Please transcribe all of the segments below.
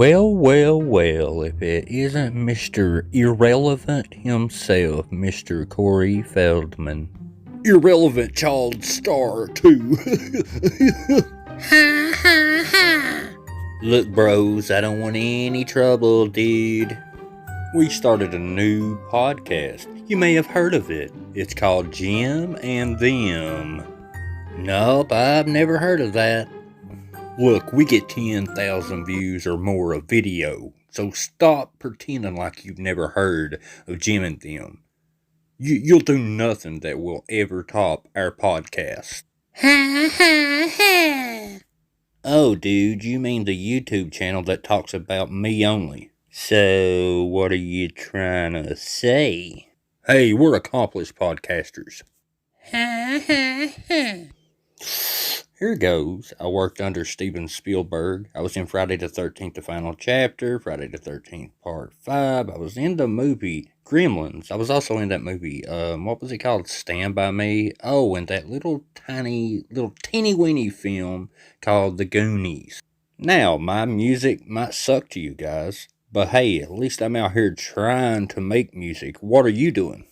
Well, if it isn't Mr. Irrelevant himself, Mr. Corey Feldman. Irrelevant child star, too. Ha ha ha! Look, bros, I don't want any trouble, dude. We started a new podcast. You may have heard of it. It's called Jim and Them. Nope, I've never heard of that. Look, we get 10,000 views or more a video, so stop pretending like you've never heard of Jim and Them. You'll do nothing that will ever top our podcast. Ha ha ha! Oh, dude, you mean the YouTube channel that talks about me only. So, what are you trying to say? Hey, we're accomplished podcasters. Ha ha ha! Here goes. I worked under Steven Spielberg. I was in Friday the 13th, the final chapter, Friday the 13th, part 5. I was in the movie Gremlins. I was also in that movie, what was it called? Stand By Me. Oh, and that little teeny-weeny film called The Goonies. Now, my music might suck to you guys, but hey, at least I'm out here trying to make music. What are you doing?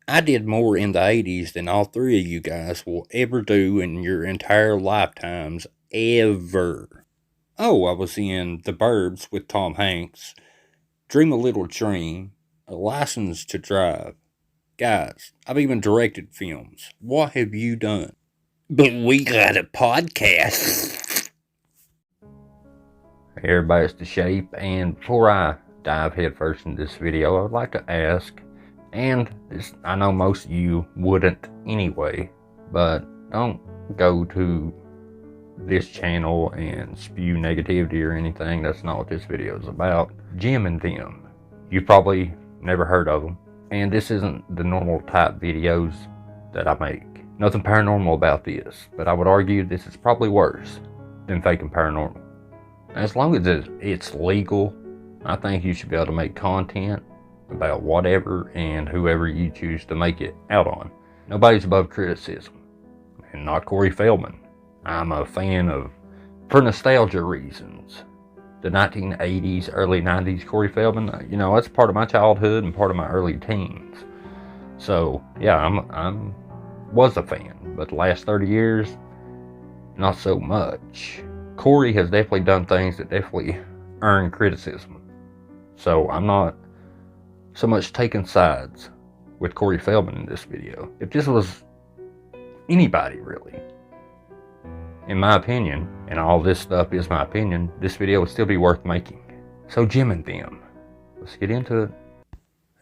I did more in the 80s than all three of you guys will ever do in your entire lifetimes, ever. Oh, I was in The Burbs with Tom Hanks, Dream a Little Dream, A License to Drive. Guys, I've even directed films. What have you done? But we got a podcast. Hey, everybody's to shape, and before I dive headfirst into this video, I would like to ask, and this, I know most of you wouldn't anyway, but don't go to this channel and spew negativity or anything. That's not what this video is about. Jim and Them. You've probably never heard of them. And this isn't the normal type videos that I make. Nothing paranormal about this, but I would argue this is probably worse than faking paranormal. As long as it's legal, I think you should be able to make content about whatever and whoever you choose to make it out on. Nobody's above criticism, and not Corey Feldman. I'm a fan of, for nostalgia reasons, the 1980s, early 90s Corey Feldman. You know, that's part of my childhood and part of my early teens. So yeah, was a fan, but the last 30 years, not so much. Corey has definitely done things that definitely earn criticism. So I'm not so much taking sides with Corey Feldman in this video. If this was anybody really, in my opinion, and all this stuff is my opinion, this video would still be worth making. So Jim and Them. Let's get into it.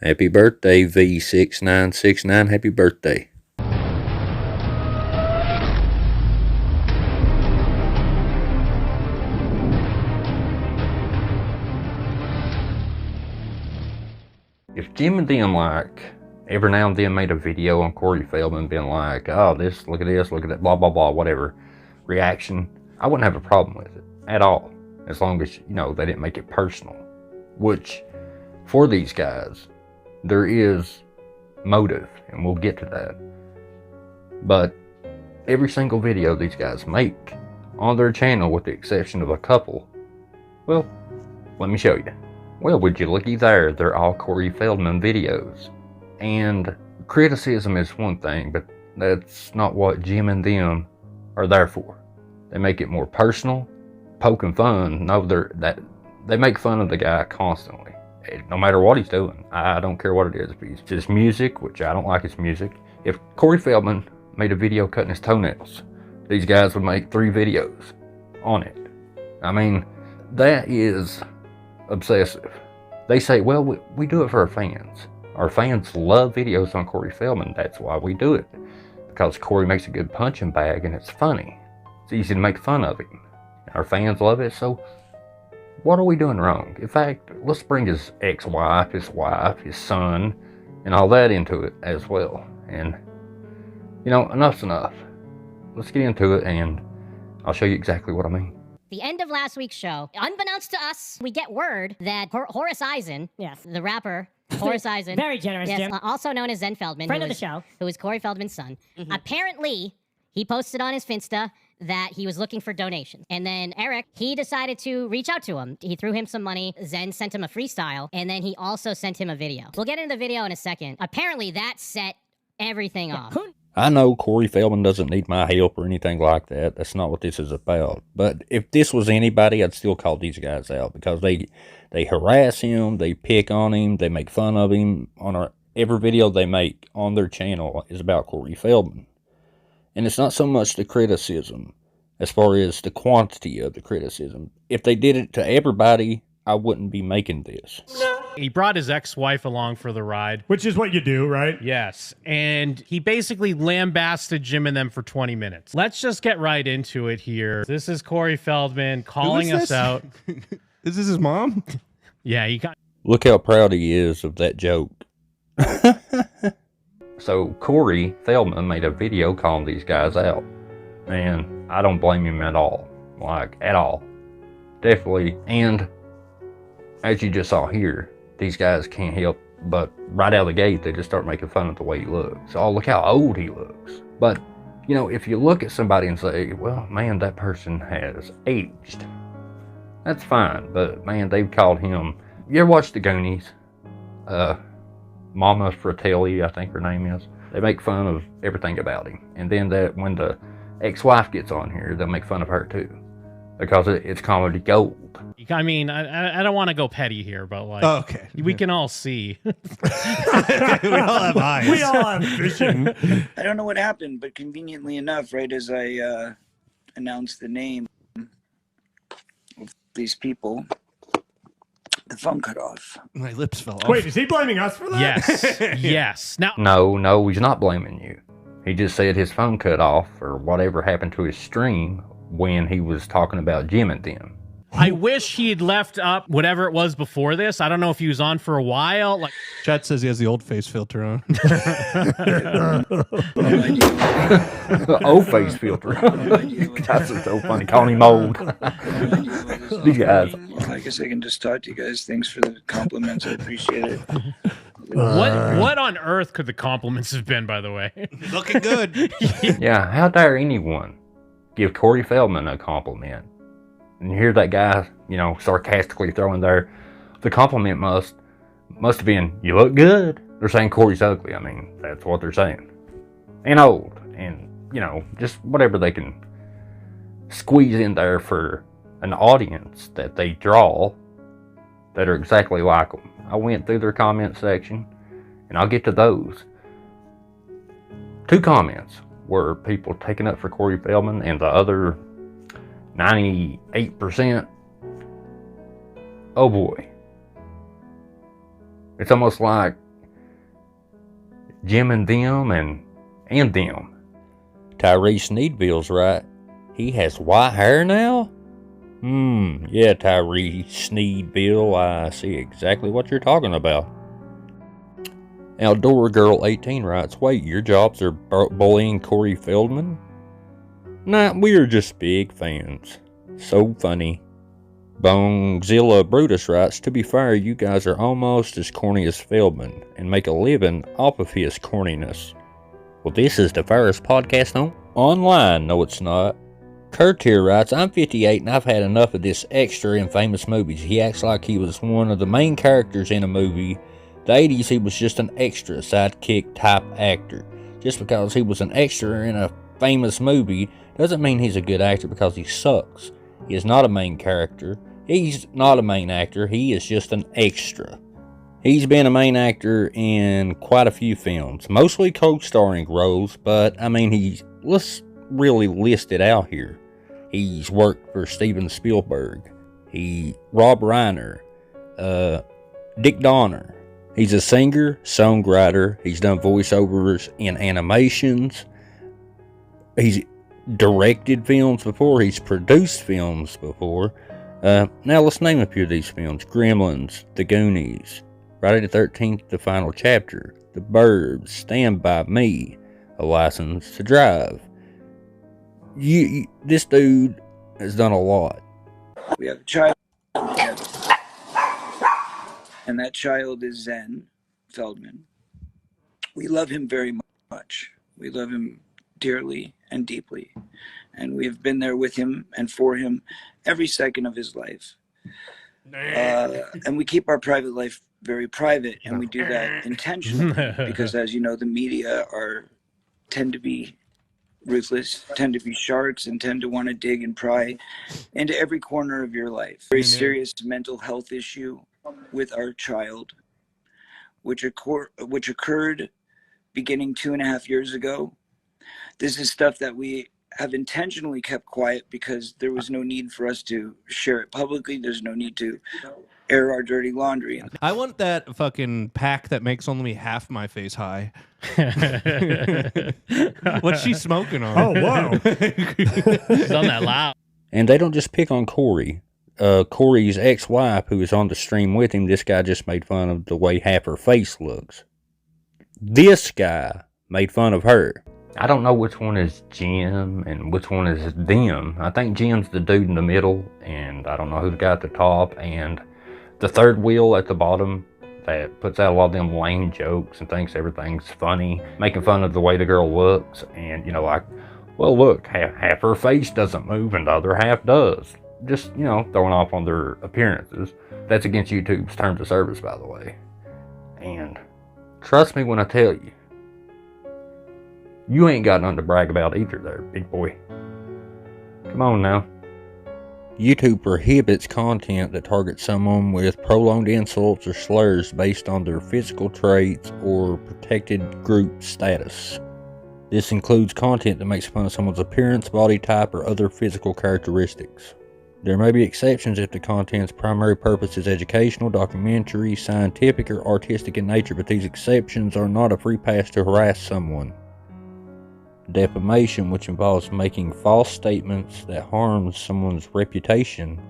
Happy birthday, V6969. Happy birthday. If Jim and Them, like, every now and then made a video on Corey Feldman being like, oh, look at that, blah, blah, blah, whatever, reaction, I wouldn't have a problem with it at all, as long as, you know, they didn't make it personal, which, for these guys, there is motive, and we'll get to that. But every single video these guys make on their channel, with the exception of a couple, well, let me show you. Well, would you looky there, they're all Corey Feldman videos. And criticism is one thing, but that's not what Jim and Them are there for. They make it more personal, poking fun. No, they make fun of the guy constantly, no matter what he's doing. I don't care what it is. If it's just music, which I don't like his music. If Corey Feldman made a video cutting his toenails, these guys would make 3 videos on it. I mean, that is obsessive. They say, well, we do it for our fans. Our fans love videos on Corey Feldman. That's why we do it. Because Corey makes a good punching bag and it's funny. It's easy to make fun of him. Our fans love it, so what are we doing wrong? In fact, let's bring his ex-wife, his wife, his son, and all that into it as well. And, you know, enough's enough. Let's get into it and I'll show you exactly what I mean. The end of last week's show, unbeknownst to us, we get word that Horace Eisen, yes, the rapper, Horace Eisen, very generous, yes, Jim, also known as Zen Feldman, friend of the show, who is Corey Feldman's son, apparently he posted on his Finsta that he was looking for donations. And then Eric, he decided to reach out to him. He threw him some money. Zen sent him a freestyle, and then he also sent him a video. We'll get into the video in a second. Apparently, that set everything off. I know Corey Feldman doesn't need my help or anything like that. That's not what this is about. But if this was anybody, I'd still call these guys out because they harass him, they pick on him, they make fun of him. Every video they make on their channel is about Corey Feldman. And it's not so much the criticism as far as the quantity of the criticism. If they did it to everybody, I wouldn't be making this. He brought his ex-wife along for the ride. Which is what you do, right? Yes. And he basically lambasted Jim and them for 20 minutes. Let's just get right into it here. This is Corey Feldman calling us out. Is this his mom? Yeah, he got... Look how proud he is of that joke. So Corey Feldman made a video calling these guys out. And I don't blame him at all. Like, at all. Definitely. And as you just saw here, these guys can't help but right out of the gate, they just start making fun of the way he looks. Oh, look how old he looks. But, you know, if you look at somebody and say, well, man, that person has aged, that's fine. But, man, they've called him... You ever watch The Goonies? Mama Fratelli, I think her name is. They make fun of everything about him. And then when the ex-wife gets on here, they'll make fun of her too. Because it's comedy gold. I mean, I don't want to go petty here, but like, okay, we can all see. We all have eyes. We all have vision. I don't know what happened, but conveniently enough, right as I announced the name of these people, the phone cut off. My lips fell off. Wait, is he blaming us for that? Yes, yes. Now, No, he's not blaming you. He just said his phone cut off or whatever happened to his stream when he was talking about Jim and them. I wish he had left up whatever it was before this. I don't know if he was on for a while. Like, Chat says he has the old face filter on. Old face filter. That's so funny. Calling him old. These guys. I guess I can just talk to you guys. Thanks for the compliments. I appreciate it. what on earth could the compliments have been, by the way? Looking good. Yeah, how dare anyone give Corey Feldman a compliment? And you hear that guy, you know, sarcastically throwing there, the compliment must have been, you look good. They're saying Corey's ugly. I mean, that's what they're saying. And old. And, you know, just whatever they can squeeze in there for an audience that they draw that are exactly like them. I went through their comment section, and I'll get to those. 2 comments were people taking up for Corey Feldman, and the other 98%, oh boy. It's almost like Jim and them and them. Tyrese Sneedville's right. He has white hair now? Yeah, Tyrese Sneedville, I see exactly what you're talking about. Outdoor Girl 18 writes, wait, your jobs are bullying Corey Feldman? Nah, we're just big fans. So funny. Bongzilla Brutus writes, to be fair, you guys are almost as corny as Feldman and make a living off of his corniness. Well, this is the fairest podcast online. No, it's not. Kurt here writes, I'm 58 and I've had enough of this extra in famous movies. He acts like he was one of the main characters in a movie. The 80s, he was just an extra, sidekick type actor. Just because he was an extra in a famous movie doesn't mean he's a good actor because he sucks. He is not a main character. He's not a main actor. He is just an extra. He's been a main actor in quite a few films, mostly co-starring roles, but I mean, let's really list it out here. He's worked for Steven Spielberg, Rob Reiner, Dick Donner. He's a singer, songwriter. He's done voiceovers in animations. He's directed films before. He's produced films before. Now let's name a few of these films. Gremlins, The Goonies, Friday the 13th, The Final Chapter, The Burbs, Stand By Me, A License to Drive. This dude has done a lot. We have a child, and that child is Zen Feldman. We love him very much. We love him dearly and deeply. And we've been there with him and for him every second of his life. And we keep our private life very private, and we do that intentionally because, as you know, the media tend to be ruthless, tend to be sharks, and tend to want to dig and pry into every corner of your life. Very serious mental health issue with our child, which occurred beginning 2.5 years ago. This is stuff that we have intentionally kept quiet because there was no need for us to share it publicly. There's no need to air our dirty laundry. I want that fucking pack that makes only half my face high. What's she smoking on? Oh, whoa. She's on that loud. And they don't just pick on Corey. Corey's ex-wife, who was on the stream with him, this guy just made fun of the way half her face looks. This guy made fun of her. I don't know which one is Jim and which one is them. I think Jim's the dude in the middle, and I don't know who the guy at the top, and the third wheel at the bottom that puts out a lot of them lame jokes and thinks everything's funny, making fun of the way the girl looks, and, you know, like, well, look, half her face doesn't move and the other half does. Just, you know, throwing off on their appearances. That's against YouTube's terms of service, by the way. And trust me when I tell you, you ain't got nothing to brag about either there, big boy. Come on now. YouTube prohibits content that targets someone with prolonged insults or slurs based on their physical traits or protected group status. This includes content that makes fun of someone's appearance, body type, or other physical characteristics. There may be exceptions if the content's primary purpose is educational, documentary, scientific, or artistic in nature, but these exceptions are not a free pass to harass someone. Defamation, which involves making false statements that harms someone's reputation,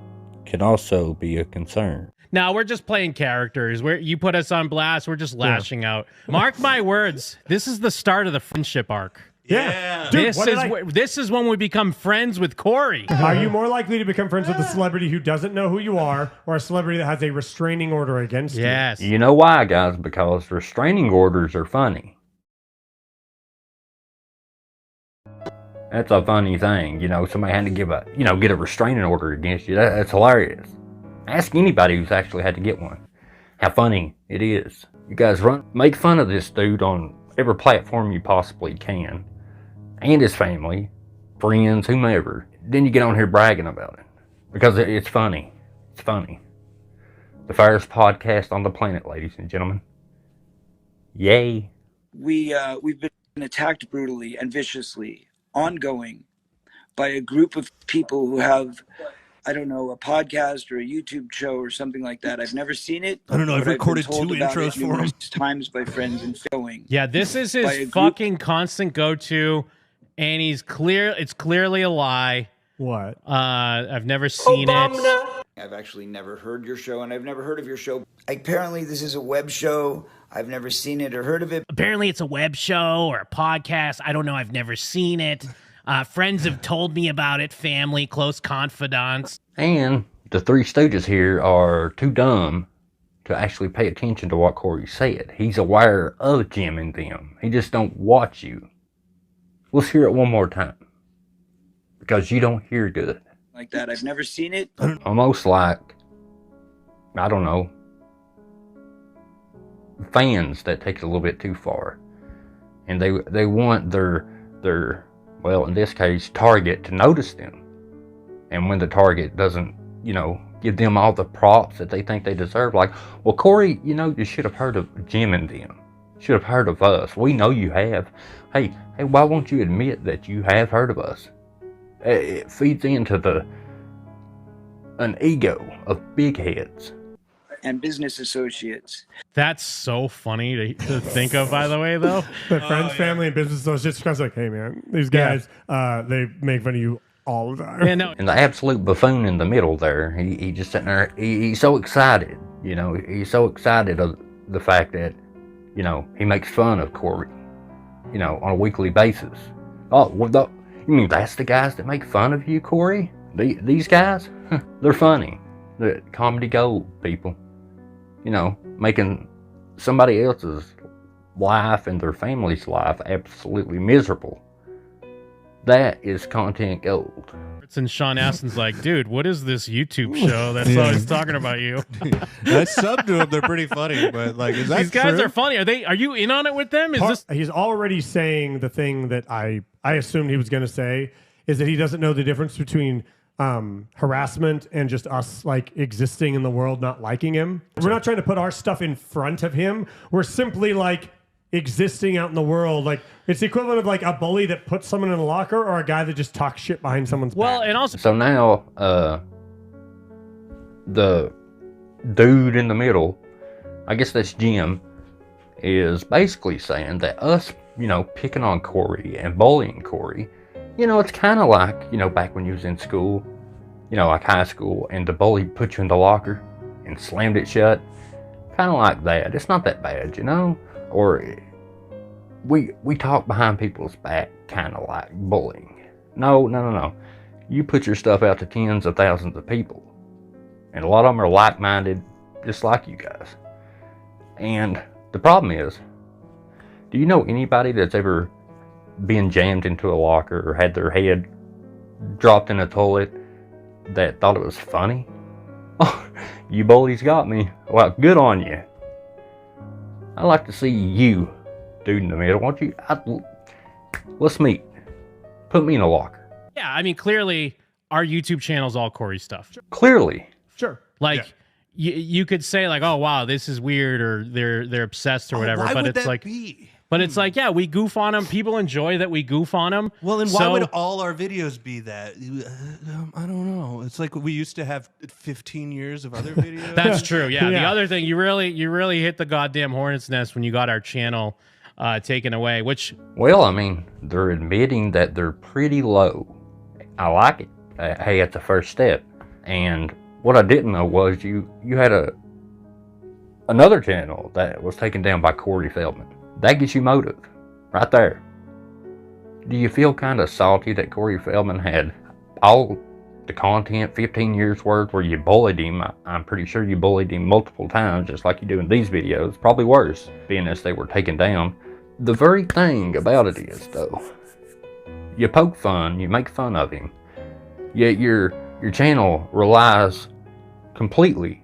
can also be a concern. Now we're just playing characters. You put us on blast. We're just lashing out. Mark my words. This is the start of the friendship arc. Yeah. Dude, This is when we become friends with Corey. Are you more likely to become friends with a celebrity who doesn't know who you are, or a celebrity that has a restraining order against you? Yes. You know why, guys? Because restraining orders are funny. That's a funny thing. You know, somebody had to get a restraining order against you. That's hilarious. Ask anybody who's actually had to get one how funny it is. You guys make fun of this dude on every platform you possibly can, and his family, friends, whomever. Then you get on here bragging about it because it's funny. It's funny. The first podcast on the planet, ladies and gentlemen. Yay. We've been attacked brutally and viciously, ongoing, by a group of people who have, I don't know, a podcast or a YouTube show or something like that. I've never seen it. I don't know. I've recorded 2 intros for him times by friends and filming. Yeah, this is his fucking constant go-to, and it's clearly a lie. What? I've never seen it. I've actually never heard your show, and I've never heard of your show. Apparently, this is a web show. I've never seen it or heard of it. Apparently, it's a web show or a podcast. I don't know. I've never seen it. Friends have told me about it. Family, close confidants. And the Three Stooges here are too dumb to actually pay attention to what Corey said. He's aware of Jim and them. He just don't watch you. Let's hear it one more time, because you don't hear good. Like that. I've never seen it. Almost like, I don't know, fans that take it a little bit too far. And they want their well, in this case, target to notice them. And when the target doesn't, give them all the props that they think they deserve, like, well, Corey, you should have heard of Jim and them. Should have heard of us. We know you have. Hey, why won't you admit that you have heard of us? It feeds into an ego of big heads. And business associates. That's so funny to think of, by the way, though. The friends, family, and business associates. Because like, hey, man, these guys, they make fun of you all the time. Yeah, no. And the absolute buffoon in the middle there, he just sitting there, he's so excited, he's so excited of the fact that, he makes fun of Corey, on a weekly basis. Oh, you mean that's the guys that make fun of you, Corey? These guys? They're funny. They're comedy gold, people. Making somebody else's life and their family's life absolutely miserable. That is content gold. And Sean Astin's like, dude, what is this YouTube show that's always talking about you? I subbed to them. They're pretty funny, but like, is that These guys true? are funny. Are you in on it with them? He's already saying the thing that I assumed he was going to say, is that he doesn't know the difference between harassment and just us like existing in the world not liking him. We're not trying to put our stuff in front of him. We're simply like existing out in the world. Like, it's the equivalent of like a bully that puts someone in a locker, or a guy that just talks shit behind someone's back. And also, So now, the dude in the middle, I guess that's Jim, is basically saying that us, picking on Corey and bullying Corey, it's kind of like, back when you was in school, like high school, and the bully put you in the locker and slammed it shut. Kind of like that. It's not that bad, Or we talk behind people's back, kind of like bullying. No. You put your stuff out to tens of thousands of people. And a lot of them are like-minded, just like you guys. And the problem is, do you know anybody that's ever been jammed into a locker or had their head dropped in a toilet that thought it was funny? Oh, you bullies got me. Well, good on you. I'd like to see you, dude in the middle. Won't you? Let's meet. Put me in a locker. yeah, I mean, clearly our YouTube channel's all Corey stuff. Clearly. Sure. Like, you could say like, oh wow, this is weird, or they're obsessed or whatever. Why but would it's that like, be? but it's like, yeah, we goof on them. People enjoy that we goof on them. Well, then why would all our videos be that? I don't know. It's like we used to have 15 years of other videos. That's true. Yeah. The Yeah. other thing, you really hit the goddamn hornet's nest when you got our channel taken away. Which, Well, I mean, they're admitting that they're pretty low. I like it. Hey, it's a first step. And what I didn't know was you had another channel that was taken down by Corey Feldman. That gets you motive, right there. Do you feel kind of salty that Corey Feldman had all the content, 15 years worth, where you bullied him? I'm pretty sure you bullied him multiple times, just like you do in these videos. Probably worse, being as they were taken down. The very thing about it is, though, you poke fun, you make fun of him, yet your channel relies completely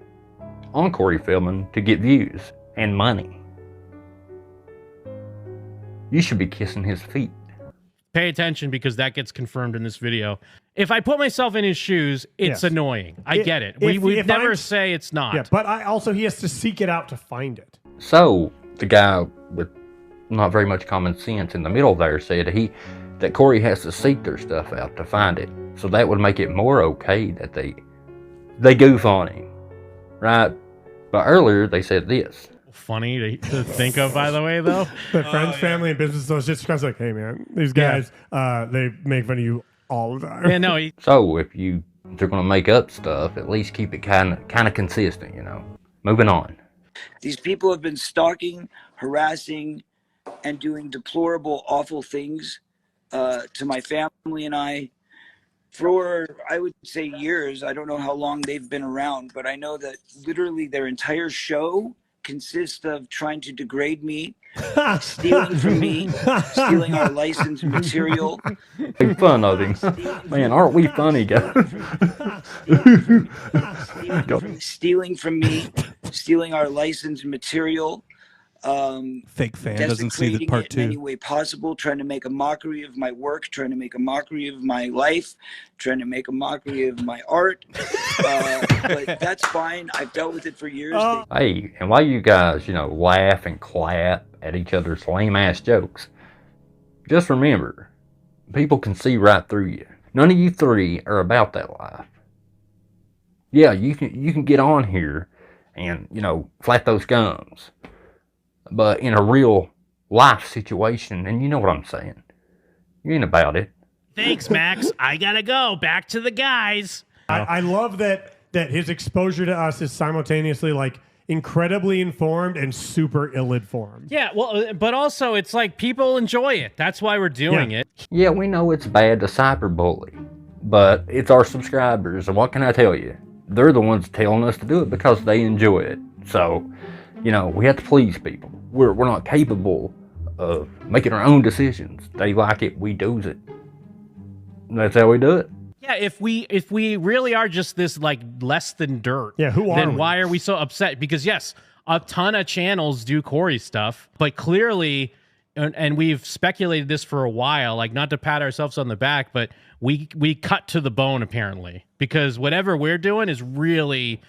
on Corey Feldman to get views and money. You should be kissing his feet. pay attention, because that gets confirmed in this video. If I put myself in his shoes, it's Yes. annoying. I get it. We never say it's not. Yeah, but he has to seek it out to find it. So the guy with not very much common sense in the middle there said that Corey has to seek their stuff out to find it. So that would make it more okay that they goof on him, right? But earlier they said this. Funny to think of, by the way, though. The friends, family, and business associates guys like, hey man, these guys, they make fun of you all the time. Yeah, no, So if they're gonna make up stuff, at least keep it kind of consistent, Moving on. These people have been stalking, harassing, and doing deplorable, awful things to my family and I for, I would say, years. I don't know how long they've been around, but I know that literally their entire show consists of trying to degrade me, stealing from me, stealing our licensed material. Make fun of him. Man, aren't we funny, guys? Stealing from me, stealing our licensed material. Fake fan doesn't see the desecrating part it in any two. way possible, trying to make a mockery of my work, trying to make a mockery of my life, trying to make a mockery of my art. But that's fine. I've dealt with it for years. Hey, and while you guys, laugh and clap at each other's lame-ass jokes, just remember, people can see right through you. None of you three are about that life. Yeah, you can get on here and, flap those gums. But in a real life situation, and you know what I'm saying, you ain't about it. thanks, Max. I gotta go. Back to the guys. I love that his exposure to us is simultaneously like incredibly informed and super ill-informed. Yeah, well, but also it's like people enjoy it. That's why we're doing it. Yeah, we know it's bad to cyberbully, but it's our subscribers, and what can I tell you? They're the ones telling us to do it because they enjoy it. So, we have to please people. We're not capable of making our own decisions. They like it, we do it. That's how we do it. Yeah, if we really are just this like less than dirt, Yeah, who are then we? why are we so upset? Because yes, a ton of channels do Corey stuff, but clearly, and we've speculated this for a while, like not to pat ourselves on the back, but we cut to the bone apparently, because whatever we're doing is really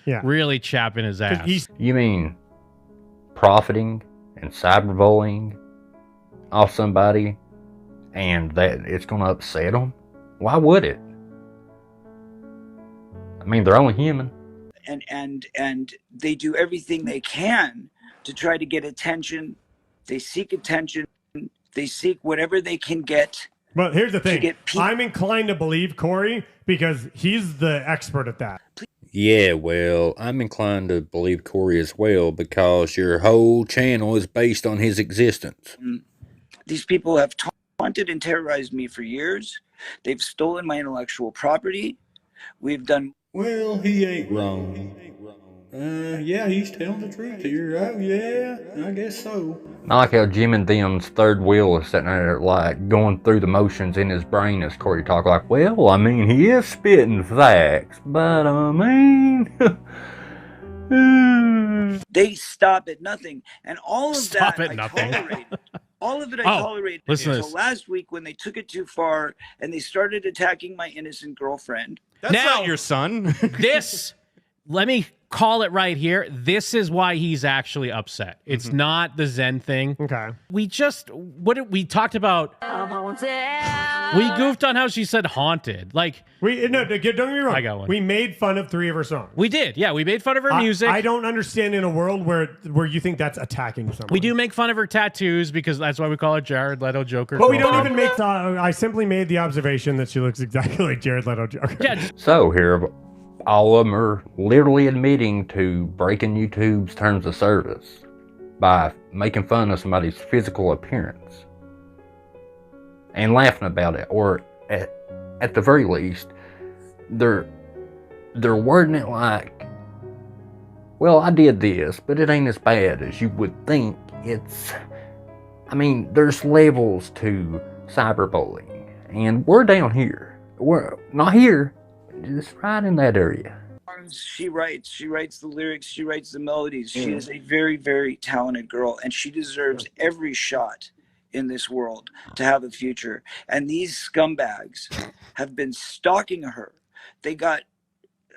chapping his ass. You mean profiting and cyberbullying off somebody, and that it's going to upset them? Why would it? I mean, they're only human. And they do everything they can to try to get attention. They seek attention. They seek whatever they can get. But here's the thing. I'm inclined to believe Corey because he's the expert at that. Yeah, well, I'm inclined to believe Corey as well because your whole channel is based on his existence. These people have taunted and terrorized me for years. They've stolen my intellectual property. We've done... Well, he ain't wrong. Yeah, he's telling the truth here. Oh, yeah, I guess so. I like how Jim and them's third wheel is sitting there, like, going through the motions in his brain as Corey talk like, well, I mean, he is spitting facts, but, I mean... They stop at nothing. And all of that I tolerated. All of it I tolerated until last week when they took it too far and they started attacking my innocent girlfriend. That's not your son. Let me call it right here. This is why he's actually upset. It's not the Zen thing. Okay. We talked about. We goofed on how she said haunted. Like don't get me wrong. I got one. We made fun of 3 of her songs. We did. Yeah, we made fun of her music. I don't understand in a world where you think that's attacking someone. We do make fun of her tattoos because that's why we call her Jared Leto Joker. But we don't even make I simply made the observation that she looks exactly like Jared Leto Joker. Yeah. So here, all of them are literally admitting to breaking YouTube's terms of service by making fun of somebody's physical appearance and laughing about it, or at the very least, they're wording it like, well, I did this, but it ain't as bad as you would think. I mean, there's levels to cyberbullying, and we're down here. We're not here, just right in that area. She writes the lyrics, she writes the melodies. She is a very, very talented girl, and she deserves every shot in this world to have a future. And these scumbags have been stalking her. They got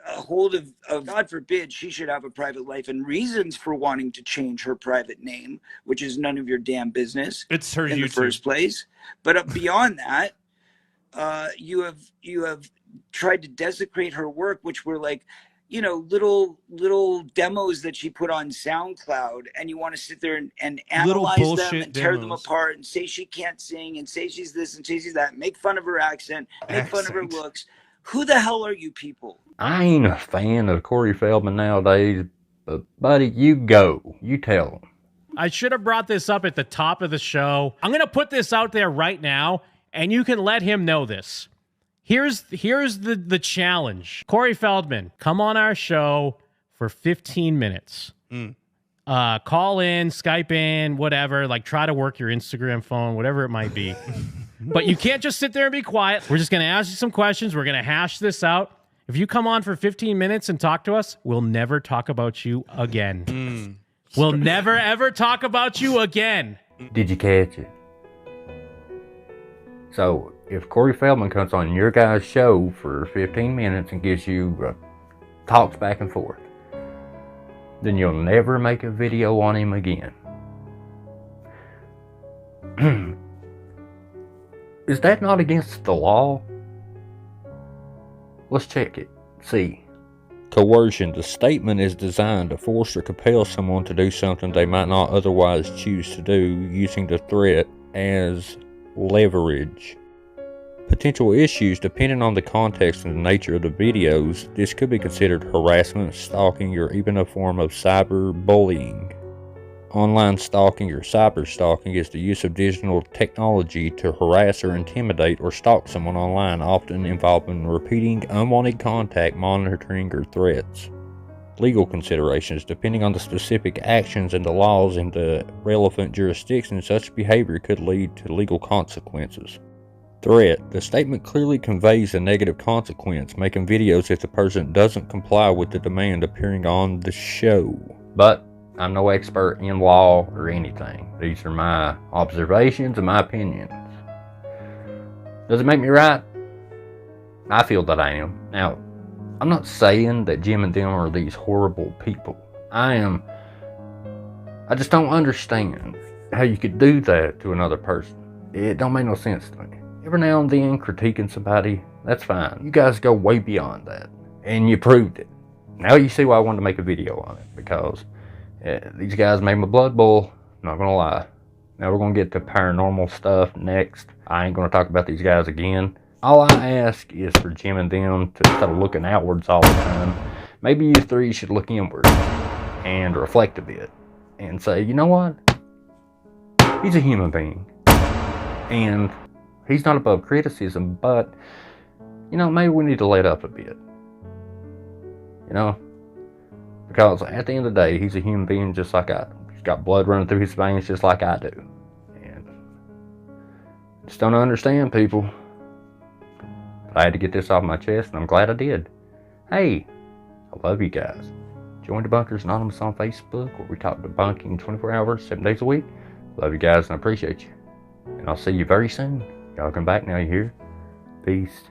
a hold of God forbid she should have a private life and reasons for wanting to change her private name, which is none of your damn business. It's her in YouTube. The first place. But beyond that, you have tried to desecrate her work, which were like, little demos that she put on SoundCloud, and you want to sit there and analyze them and tear them apart and say she can't sing and say she's this and say she's that, make fun of her accent, make fun of her looks. Who the hell are you people? I ain't a fan of Corey Feldman nowadays, but buddy, you go. You tell him. I should have brought this up at the top of the show. I'm going to put this out there right now, and you can let him know this. Here's the challenge. Corey Feldman, come on our show for 15 minutes. Call in, Skype in, whatever. Like, try to work your Instagram phone, whatever it might be. But you can't just sit there and be quiet. We're just going to ask you some questions. We're going to hash this out. If you come on for 15 minutes and talk to us, we'll never talk about you again. We'll never, ever talk about you again. Did you catch it? So, if Corey Feldman comes on your guys' show for 15 minutes and gives you talks back and forth, then you'll never make a video on him again. Is that not against the law? Let's check it. See. Coercion. The statement is designed to force or compel someone to do something they might not otherwise choose to do, using the threat as leverage. Potential issues. Depending on the context and the nature of the videos, this could be considered harassment, stalking, or even a form of cyberbullying. Online stalking or cyberstalking is the use of digital technology to harass or intimidate or stalk someone online, often involving repeating unwanted contact, monitoring, or threats. Legal considerations. Depending on the specific actions and the laws in the relevant jurisdiction, such behavior could lead to legal consequences. Threat. The statement clearly conveys a negative consequence, making videos if the person doesn't comply with the demand appearing on the show. But I'm no expert in law or anything. These are my observations and my opinions. Does it make me right? I feel that I am. Now, I'm not saying that Jim and them are these horrible people. I just don't understand how you could do that to another person. It don't make no sense to me. Every now and then critiquing somebody, that's fine. You guys go way beyond that. And you proved it. Now you see why I wanted to make a video on it. Because these guys made my blood boil. Not gonna lie. Now we're gonna get to paranormal stuff next. I ain't gonna talk about these guys again. All I ask is for Jim and them to, instead of looking outwards all the time, maybe you three should look inward and reflect a bit. And say, you know what? He's a human being. And he's not above criticism, but, you know, maybe we need to let up a bit. You know? Because at the end of the day, he's a human being just like I do. He's got blood running through his veins just like I do. And just don't understand people. But I had to get this off my chest, and I'm glad I did. Hey, I love you guys. Join Debunkers Anonymous on Facebook, where we talk debunking 24 hours, 7 days a week. Love you guys and I appreciate you. And I'll see you very soon. Y'all come back now, you hear? Peace.